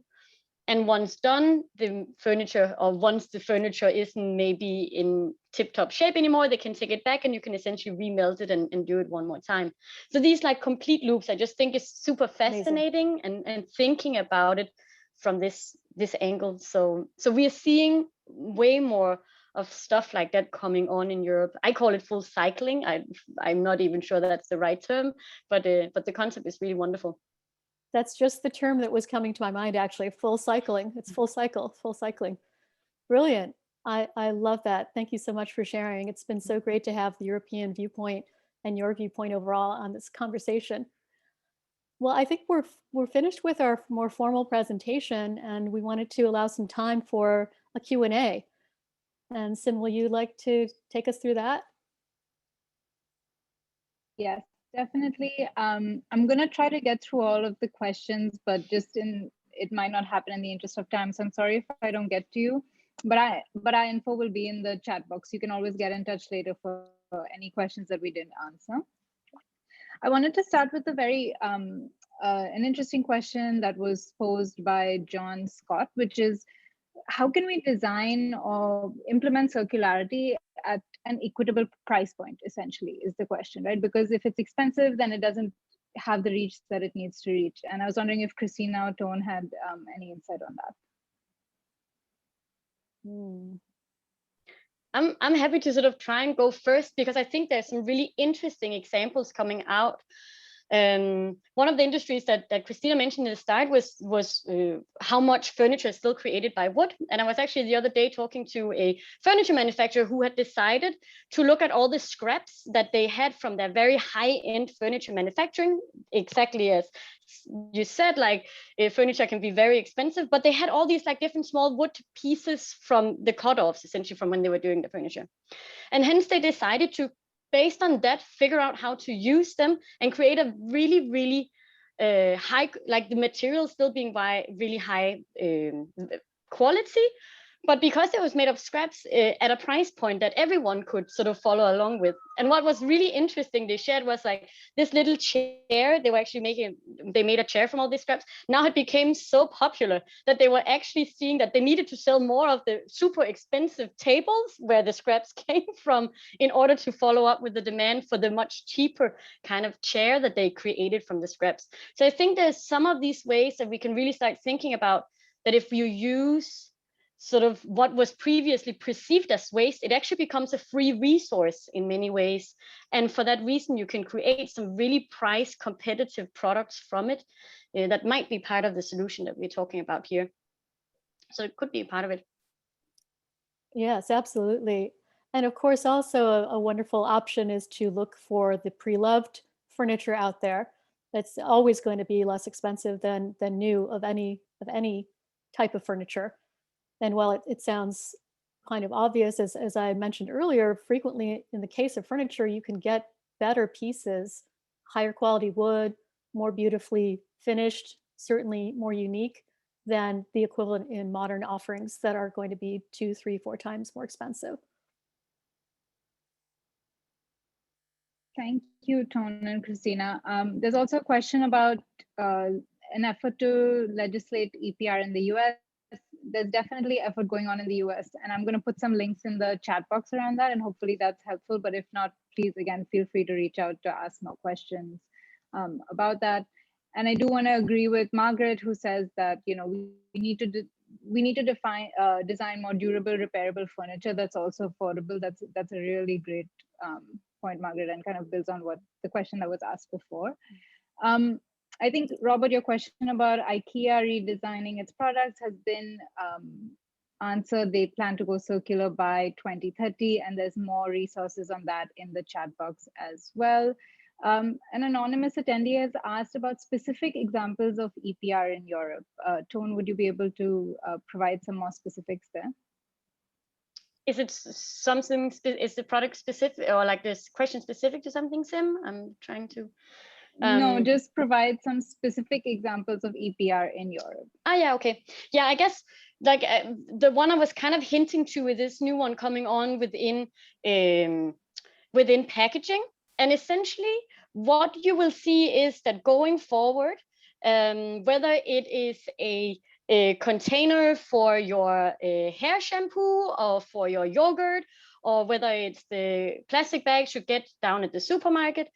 S4: And once done, the furniture, or once the furniture isn't maybe in tip-top shape anymore, they can take it back and you can essentially remelt it and do it one more time. So these like complete loops, I just think is super fascinating, and thinking about it from this angle. So we are seeing way more of stuff like that coming on in Europe. I call it full cycling. I'm not even sure that's the right term, but the concept is really wonderful.
S2: That's just the term that was coming to my mind, actually. Full cycling. It's full cycling. Brilliant. I love that. Thank you so much for sharing. It's been so great to have the European viewpoint and your viewpoint overall on this conversation. Well, I think we're finished with our more formal presentation, and we wanted to allow some time for a Q&A. And Sim, will you like to take us through that?
S3: Yes, definitely. I'm going to try to get through all of the questions, but it might not happen in the interest of time. So I'm sorry if I don't get to you, but our info will be in the chat box. You can always get in touch later for any questions that we didn't answer. I wanted to start with a very an interesting question that was posed by John Scott, which is, how can we design or implement circularity at an equitable price point, essentially, is the question, right? Because if it's expensive, then it doesn't have the reach that it needs to reach. And I was wondering if Christina or Tone had any insight on that.
S4: I'm happy to sort of try and go first, because I think there's some really interesting examples coming out. One of the industries that Christina mentioned at the start was how much furniture is still created by wood. And I was actually the other day talking to a furniture manufacturer who had decided to look at all the scraps that they had from their very high-end furniture manufacturing, exactly as you said, like furniture can be very expensive, but they had all these like different small wood pieces from the cut-offs, essentially from when they were doing the furniture. And hence they decided to, based on that, figure out how to use them and create a really, really high, like the material still being really high quality, but because it was made of scraps at a price point that everyone could sort of follow along with. And what was really interesting they shared was like this little chair they were actually they made a chair from all these scraps. Now it became so popular that they were actually seeing that they needed to sell more of the super expensive tables where the scraps came from in order to follow up with the demand for the much cheaper kind of chair that they created from the scraps. So I think there's some of these ways that we can really start thinking about, that if you use sort of what was previously perceived as waste, it actually becomes a free resource in many ways. And for that reason, you can create some really price competitive products from it that might be part of the solution that we're talking about here. So it could be a part of it.
S2: Yes, absolutely. And of course, also a wonderful option is to look for the pre-loved furniture out there. That's always going to be less expensive than new of any type of furniture. And while it sounds kind of obvious, as I mentioned earlier, frequently in the case of furniture, you can get better pieces, higher quality wood, more beautifully finished, certainly more unique than the equivalent in modern offerings that are going to be 2, 3, 4 times more expensive.
S3: Thank you, Tone and Christina. There's also a question about an effort to legislate EPR in the US. There's definitely effort going on in the US, and I'm going to put some links in the chat box around that, and hopefully that's helpful. But if not, please, again, feel free to reach out to ask more questions about that. And I do want to agree with Margaret, who says that, you know, we need to design more durable, repairable furniture that's also affordable. That's a really great point, Margaret, and kind of builds on what the question that was asked before. I think, Robert, your question about IKEA redesigning its products has been answered. They plan to go circular by 2030, and there's more resources on that in the chat box as well. An anonymous attendee has asked about specific examples of EPR in Europe. Tone, would you be able to provide some more specifics there?
S4: Is it something, is the product specific, or like this question specific to something, Sim? I'm trying to...
S3: No, just provide some specific examples of EPR in Europe.
S4: Yeah, okay. Yeah, I guess like the one I was kind of hinting to with this new one coming on within packaging. And essentially what you will see is that going forward, whether it is a container for your hair shampoo or for your yogurt, or whether it's the plastic bags you get down at the supermarket,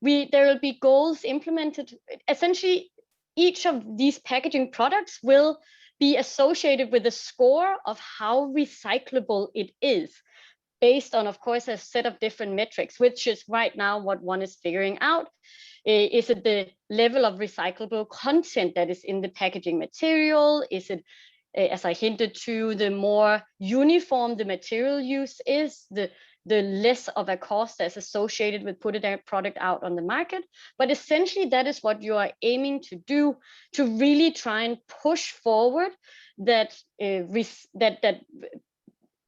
S4: there will be goals implemented. Essentially, each of these packaging products will be associated with a score of how recyclable it is, based on, of course, a set of different metrics, which is right now what one is figuring out. Is it the level of recyclable content that is in the packaging material? Is it, as I hinted to, the more uniform the material use is, the less of a cost that's associated with putting a product out on the market. But essentially, that is what you are aiming to do, to really try and push forward that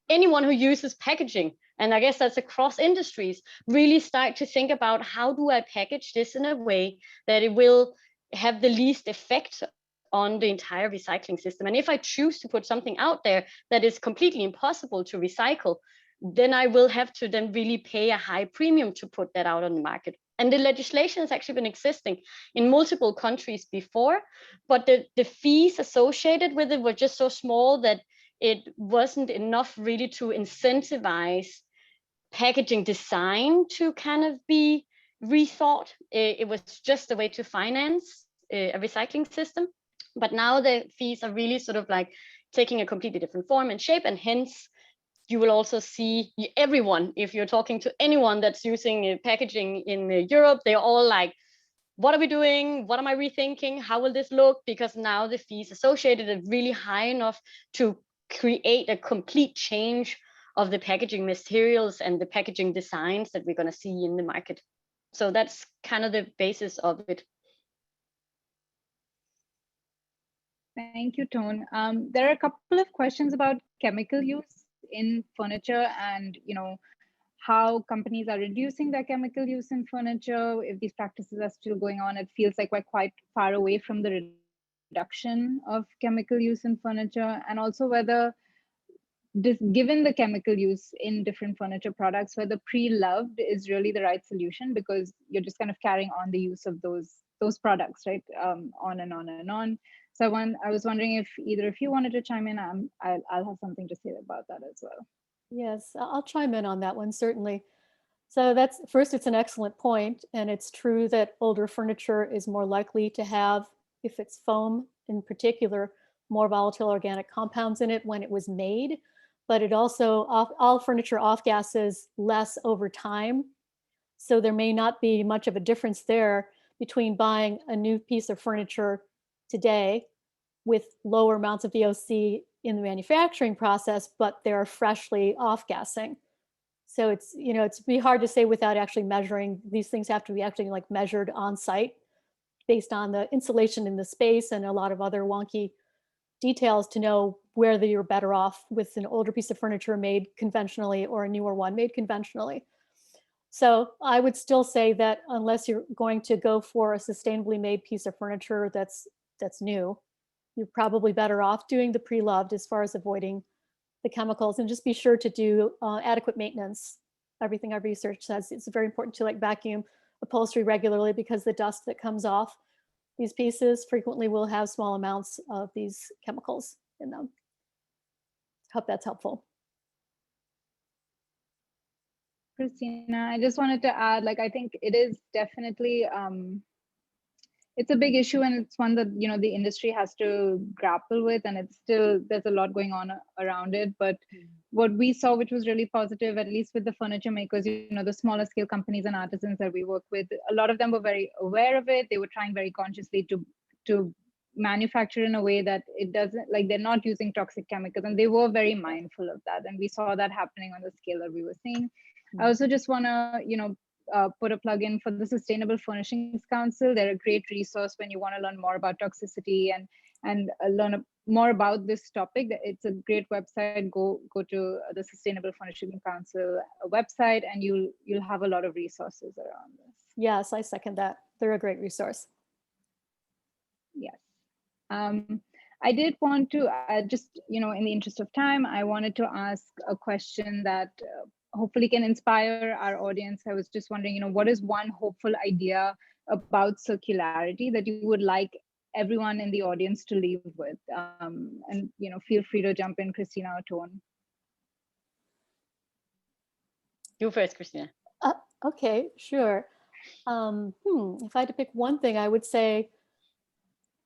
S4: anyone who uses packaging, and I guess that's across industries, really start to think about, how do I package this in a way that it will have the least effect on the entire recycling system? And if I choose to put something out there that is completely impossible to recycle, then I will have to then really pay a high premium to put that out on the market. And the legislation has actually been existing in multiple countries before, but the fees associated with it were just so small that it wasn't enough really to incentivize packaging design to kind of be rethought. It was just a way to finance a recycling system. But now the fees are really sort of like taking a completely different form and shape, and hence you will also see everyone, if you're talking to anyone that's using packaging in Europe, they're all like, what are we doing? What am I rethinking? How will this look? Because now the fees associated are really high enough to create a complete change of the packaging materials and the packaging designs that we're going to see in the market. So that's kind of the basis of it.
S3: Thank you, Tone. There are a couple of questions about chemical use in furniture, and how companies are reducing their chemical use in furniture. If these practices are still going on, it feels like we're quite far away from the reduction of chemical use in furniture, and also whether given the chemical use in different furniture products, whether pre-loved is really the right solution, because you're just kind of carrying on the use of those products, right? On and on and on. So I was wondering if either of you wanted to chime in. I'll have something to say about that as well.
S2: Yes, I'll chime in on that one, certainly. So first, it's an excellent point, and it's true that older furniture is more likely to have, if it's foam in particular, more volatile organic compounds in it when it was made, but it also, all furniture off-gasses less over time. So there may not be much of a difference there between buying a new piece of furniture today with lower amounts of VOC in the manufacturing process, but they're freshly off-gassing. So it's be hard to say without actually measuring. These things have to be actually like measured on site based on the insulation in the space and a lot of other wonky details to know whether you're better off with an older piece of furniture made conventionally or a newer one made conventionally. So I would still say that unless you're going to go for a sustainably made piece of furniture that's new, you're probably better off doing the pre-loved as far as avoiding the chemicals, and just be sure to do adequate maintenance. Everything I've researched says it's very important to like vacuum upholstery regularly, because the dust that comes off these pieces frequently will have small amounts of these chemicals in them. Hope that's helpful.
S3: Christina, I just wanted to add, like, I think it is definitely, it's a big issue, and it's one that, you know, the industry has to grapple with, and it's still, there's a lot going on around it. But what we saw, which was really positive, at least with the furniture makers, you know, the smaller scale companies and artisans that we work with, a lot of them were very aware of it. They were trying very consciously to manufacture in a way that it doesn't, like, they're not using toxic chemicals, and they were very mindful of that. And we saw that happening on the scale that we were seeing. I also just want to, you know, put a plug in for the Sustainable Furnishings Council. They're a great resource when you want to learn more about toxicity and learn more about this topic. It's a great website. Go to the Sustainable Furnishing Council website, and you'll have a lot of resources around this.
S2: Yes, I second that. They're a great resource.
S3: Yes. I did want to just, you know, in the interest of time, I wanted to ask a question that hopefully can inspire our audience. I was just wondering, you know, what is one hopeful idea about circularity that you would like everyone in the audience to leave with? And, you know, feel free to jump in, Christina or Tone.
S4: You first, Christina.
S2: Okay, sure. If I had to pick one thing, I would say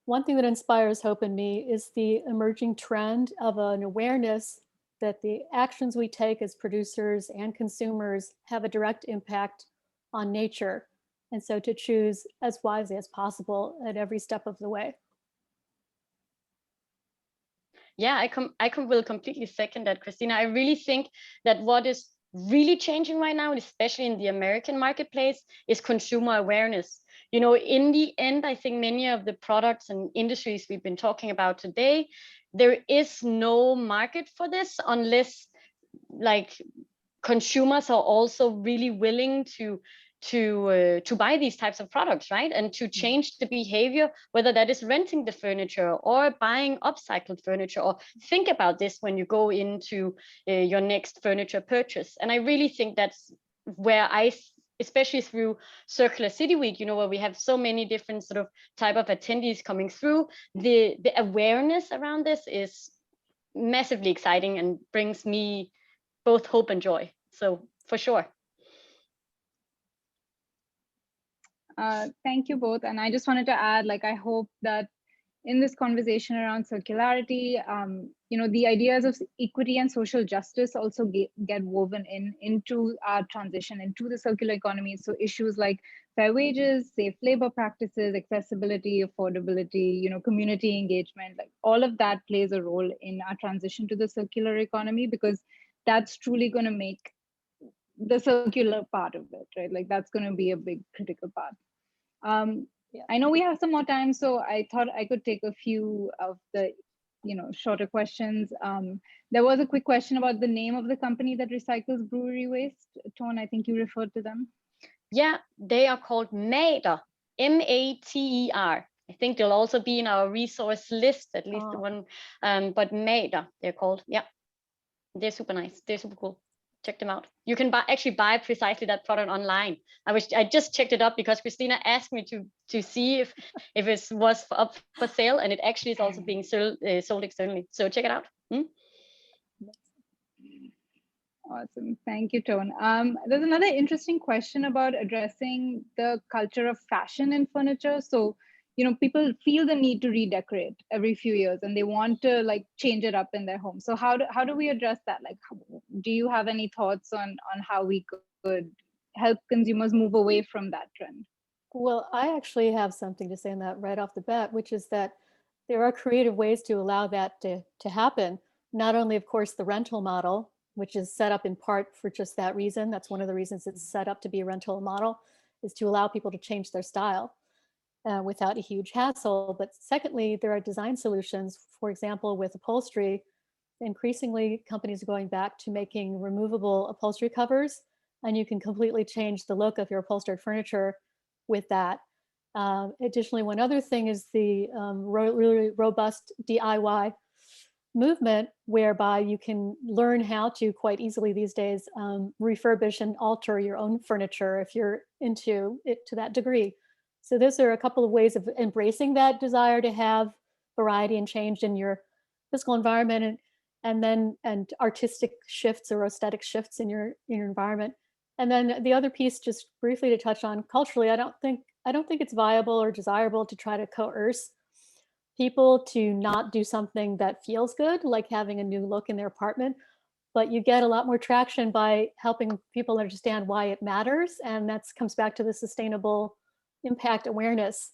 S2: one thing that inspires hope in me is the emerging trend of an awareness that the actions we take as producers and consumers have a direct impact on nature. And so to choose as wisely as possible at every step of the way.
S4: Yeah, I will completely second that, Christina. I really think that what is really changing right now, especially in the American marketplace, is consumer awareness. You know, in the end, I think many of the products and industries we've been talking about today, there is no market for this unless, like, consumers are also really willing to buy these types of products, right? And to change the behavior, whether that is renting the furniture or buying upcycled furniture, or think about this when you go into your next furniture purchase. And I really think that's where especially through Circular City Week, you know, where we have so many different sort of type of attendees coming through, the awareness around this is massively exciting and brings me both hope and joy. So for sure.
S3: Thank you both. And I just wanted to add, like, I hope that in this conversation around circularity, you know, the ideas of equity and social justice also get woven into our transition into the circular economy. So issues like fair wages, safe labor practices, accessibility, affordability, you know, community engagement, like all of that plays a role in our transition to the circular economy, because that's truly going to make the circular part of it, right? Like, that's going to be a big critical part. I know we have some more time, so I thought I could take a few of the, you know, shorter questions. There was a quick question about the name of the company that recycles brewery waste. Tone, I think you referred to them.
S4: Yeah, they are called Mater, M-A-T-E-R. I think they'll also be in our resource list, at least the one, but Mater, they're called. Yeah, they're super nice. They're super cool. Check them out. You can actually buy precisely that product online. I just checked it up because Christina asked me to see if it was up for sale, and it actually is also being sold externally. So check it out.
S3: Awesome. Thank you, Tone. There's another interesting question about addressing the culture of fashion in furniture. So, you know, people feel the need to redecorate every few years, and they want to, like, change it up in their home. So how do we address that? Like, do you have any thoughts on how we could help consumers move away from that trend?
S2: Well, I actually have something to say on that right off the bat, which is that there are creative ways to allow that to happen. Not only, of course, the rental model, which is set up in part for just that reason. That's one of the reasons it's set up to be a rental model, is to allow people to change their style without a huge hassle. But secondly, there are design solutions, for example, with upholstery, increasingly companies are going back to making removable upholstery covers, and you can completely change the look of your upholstered furniture with that. Additionally, one other thing is the really robust DIY movement, whereby you can learn how to quite easily these days refurbish and alter your own furniture if you're into it to that degree. So those are a couple of ways of embracing that desire to have variety and change in your physical environment, and artistic shifts or aesthetic shifts in your environment. And then the other piece, just briefly to touch on culturally, I don't think it's viable or desirable to try to coerce people to not do something that feels good, like having a new look in their apartment. But you get a lot more traction by helping people understand why it matters. And that comes back to the sustainable impact awareness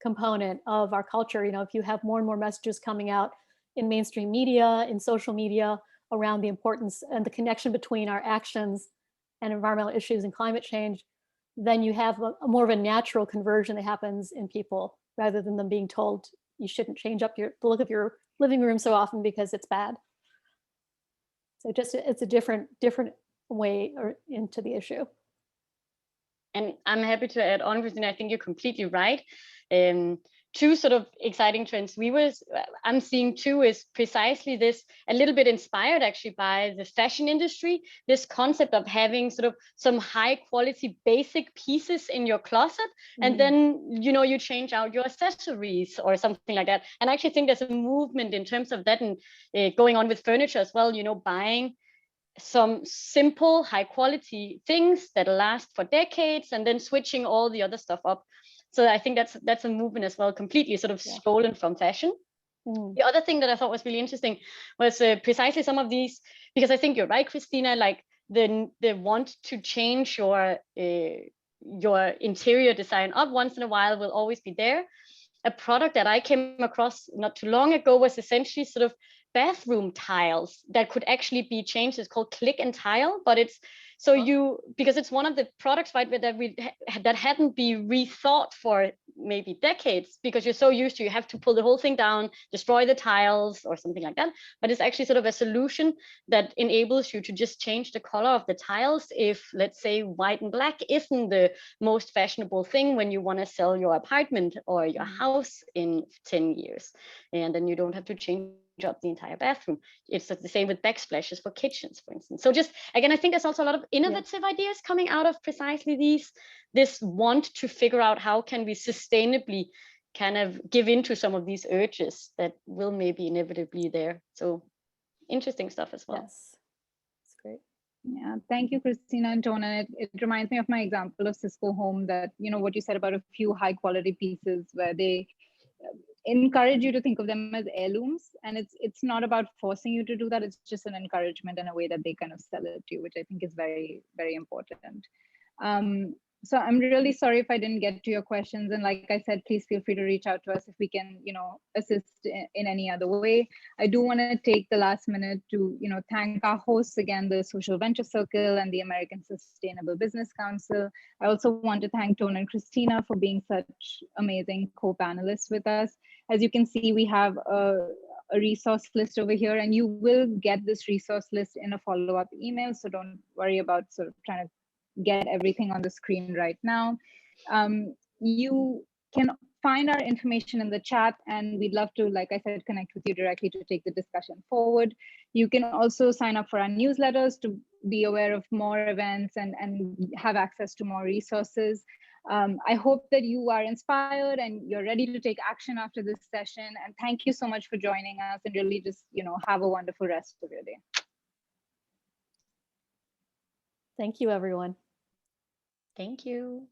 S2: component of our culture. You know, if you have more and more messages coming out in mainstream media, in social media, around the importance and the connection between our actions and environmental issues and climate change, then you have a more of a natural conversion that happens in people, rather than them being told you shouldn't change up the look of your living room so often because it's bad. So just it's a different way into the issue.
S4: And I'm happy to add on, Christina, I think you're completely right. Two sort of exciting trends I'm seeing too is precisely this, a little bit inspired actually by the fashion industry, this concept of having sort of some high quality basic pieces in your closet, and then, you know, you change out your accessories or something like that. And I actually think there's a movement in terms of that, and going on with furniture as well, you know, buying some simple high quality things that last for decades and then switching all the other stuff up. So I think that's a movement as well, completely sort of stolen from fashion. The other thing that I thought was really interesting was precisely some of these, because I think you're right, Christina, like the want to change your interior design up once in a while will always be there. A product that I came across not too long ago was essentially sort of bathroom tiles that could actually be changed. It's called Click and Tile, but it's so because it's one of the products, right, that hadn't been rethought for maybe decades, because you're so used to, you have to pull the whole thing down, destroy the tiles or something like that. But it's actually sort of a solution that enables you to just change the color of the tiles if, let's say, white and black isn't the most fashionable thing when you want to sell your apartment or your house in 10 years. And then you don't have to change up the entire bathroom. It's the same with backsplashes for kitchens, for instance. So just again, I think there's also a lot of innovative ideas coming out of precisely this want to figure out how can we sustainably kind of give into some of these urges that will maybe inevitably there. So interesting stuff as well.
S2: Yes, it's great.
S3: Yeah, thank you, Christina and Tona. It reminds me of my example of Cisco Home, that, you know, what you said about a few high quality pieces where they encourage you to think of them as heirlooms, and it's not about forcing you to do that. It's just an encouragement and a way that they kind of sell it to you, which I think is very, very important. So I'm really sorry if I didn't get to your questions, and like I said, please feel free to reach out to us if we can, you know, assist in any other way. I do want to take the last minute to, you know, thank our hosts again, the Social Venture Circle and the American Sustainable Business Council. I also want to thank Tona and Christina for being such amazing co-panelists with us. As you can see, we have a resource list over here, and you will get this resource list in a follow-up email. So don't worry about sort of trying to get everything on the screen right now. You can find our information in the chat, and we'd love to, like I said, connect with you directly to take the discussion forward. You can also sign up for our newsletters to be aware of more events and have access to more resources. I hope that you are inspired and you're ready to take action after this session. And thank you so much for joining us, and really just, you know, have a wonderful rest of your day.
S2: Thank you, everyone.
S4: Thank you.